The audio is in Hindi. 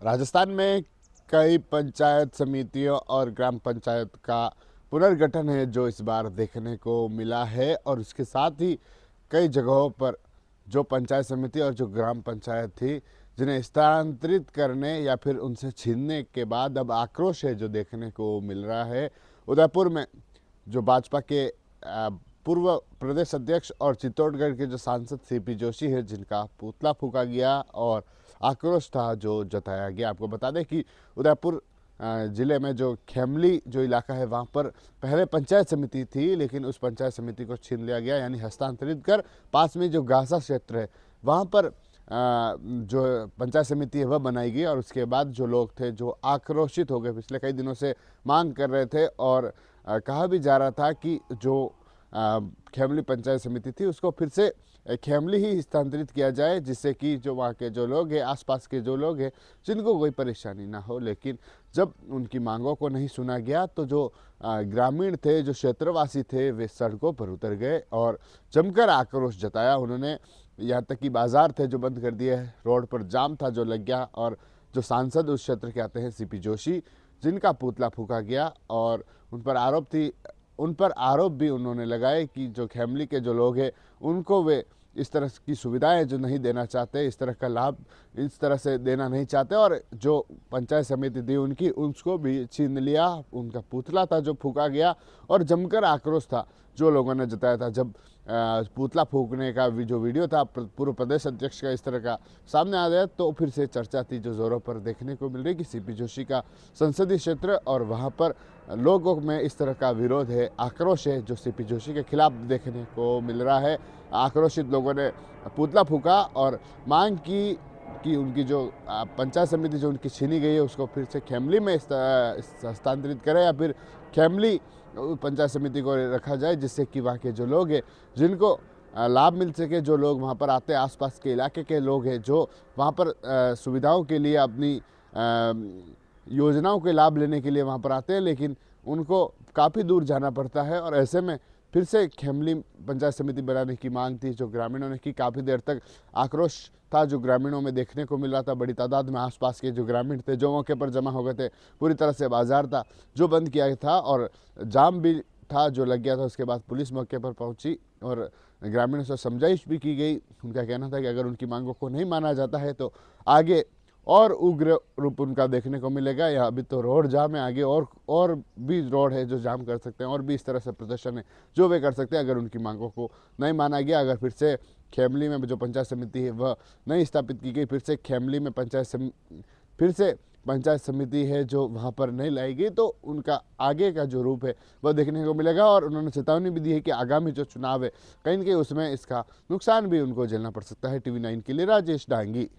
राजस्थान में कई पंचायत समितियों और ग्राम पंचायत का पुनर्गठन है जो इस बार देखने को मिला है और उसके साथ ही कई जगहों पर जो पंचायत समिति और जो ग्राम पंचायत थी जिन्हें स्थानांतरित करने या फिर उनसे छीनने के बाद अब आक्रोश है जो देखने को मिल रहा है। उदयपुर में जो भाजपा के पूर्व प्रदेश अध्यक्ष और चित्तौड़गढ़ के जो सांसद सीपी जोशी है जिनका पुतला फूका गया और आक्रोश था जो जताया गया। आपको बता दें कि उदयपुर ज़िले में जो खेमली जो इलाका है वहाँ पर पहले पंचायत समिति थी, लेकिन उस पंचायत समिति को छीन लिया गया यानी हस्तांतरित कर पास में जो गासा क्षेत्र है वहाँ पर जो पंचायत समिति है वह बनाई गई। और उसके बाद जो लोग थे जो आक्रोशित हो गए, पिछले कई दिनों से मांग कर रहे थे और कहा भी जा रहा था कि जो खेमली पंचायत समिति थी उसको फिर से खेमली ही स्थानांतरित किया जाए, जिससे कि जो वहाँ के जो लोग हैं, आसपास के जो लोग हैं, जिनको कोई परेशानी ना हो। लेकिन जब उनकी मांगों को नहीं सुना गया तो जो ग्रामीण थे, जो क्षेत्रवासी थे, वे सड़कों पर उतर गए और जमकर आक्रोश जताया। उन्होंने यहाँ तक कि बाजार थे जो बंद कर दिए, रोड पर जाम था जो लग गया और जो सांसद उस क्षेत्र के आते हैं सीपी जोशी, जिनका पुतला फूका गया और उन पर आरोप भी उन्होंने लगाए कि जो खेमली के जो लोग हैं उनको वे इस तरह की सुविधाएं जो नहीं देना चाहते, इस तरह का लाभ इस तरह से देना नहीं चाहते और जो पंचायत समिति थी उनकी उसको भी छीन लिया। उनका पुतला था जो फूका गया और जमकर आक्रोश था जो लोगों ने जताया था। जब पुतला फूकने का जो वीडियो था पूर्व प्रदेश अध्यक्ष का इस तरह का सामने आ गया तो फिर से चर्चा थी जो जोरों पर देखने को मिल रही कि सीपी जोशी का संसदीय क्षेत्र और वहाँ पर लोगों में इस तरह का विरोध है, आक्रोश है जो सीपी जोशी के खिलाफ देखने को मिल रहा है। आक्रोशित लोगों ने पुतला फूका और मांग की कि उनकी जो पंचायत समिति जो उनकी छीनी गई है उसको फिर से खेमली में हस्तांतरित करें या फिर खेमली पंचायत समिति को रखा जाए, जिससे कि वहाँ के जो लोग हैं जिनको लाभ मिल सके, जो लोग वहाँ पर आते हैं आसपास के इलाके के लोग हैं जो वहाँ पर सुविधाओं के लिए अपनी योजनाओं के लाभ लेने के लिए वहाँ पर आते हैं, लेकिन उनको काफ़ी दूर जाना पड़ता है। और ऐसे में फिर से खेमली पंचायत समिति बनाने की मांग थी जो ग्रामीणों ने की। काफ़ी देर तक आक्रोश था जो ग्रामीणों में देखने को मिल रहा था। बड़ी तादाद में आसपास के जो ग्रामीण थे जो मौके पर जमा हो गए थे, पूरी तरह से बाजार था जो बंद किया था और जाम भी था जो लग गया था। उसके बाद पुलिस मौके पर पहुंची और ग्रामीणों से समझाइश भी की गई। उनका कहना था कि अगर उनकी मांगों को नहीं माना जाता है तो आगे और उग्र रूप उनका देखने को मिलेगा। या अभी तो रोड जाम है, आगे और भी रोड है जो जाम कर सकते हैं और भी इस तरह से प्रदर्शन है जो वे कर सकते हैं अगर उनकी मांगों को नहीं माना गया। अगर फिर से खेमली में जो पंचायत समिति है वह नहीं स्थापित की गई, फिर से खेमली में पंचायत समिति है जो वहाँ पर नहीं लाई गई, तो उनका आगे का जो रूप है वह देखने को मिलेगा। और उन्होंने चेतावनी भी दी है कि आगामी जो चुनाव है कहीं न कहीं उसमें इसका नुकसान भी उनको झेलना पड़ सकता है। TV9 के लिए राजेश डांगी।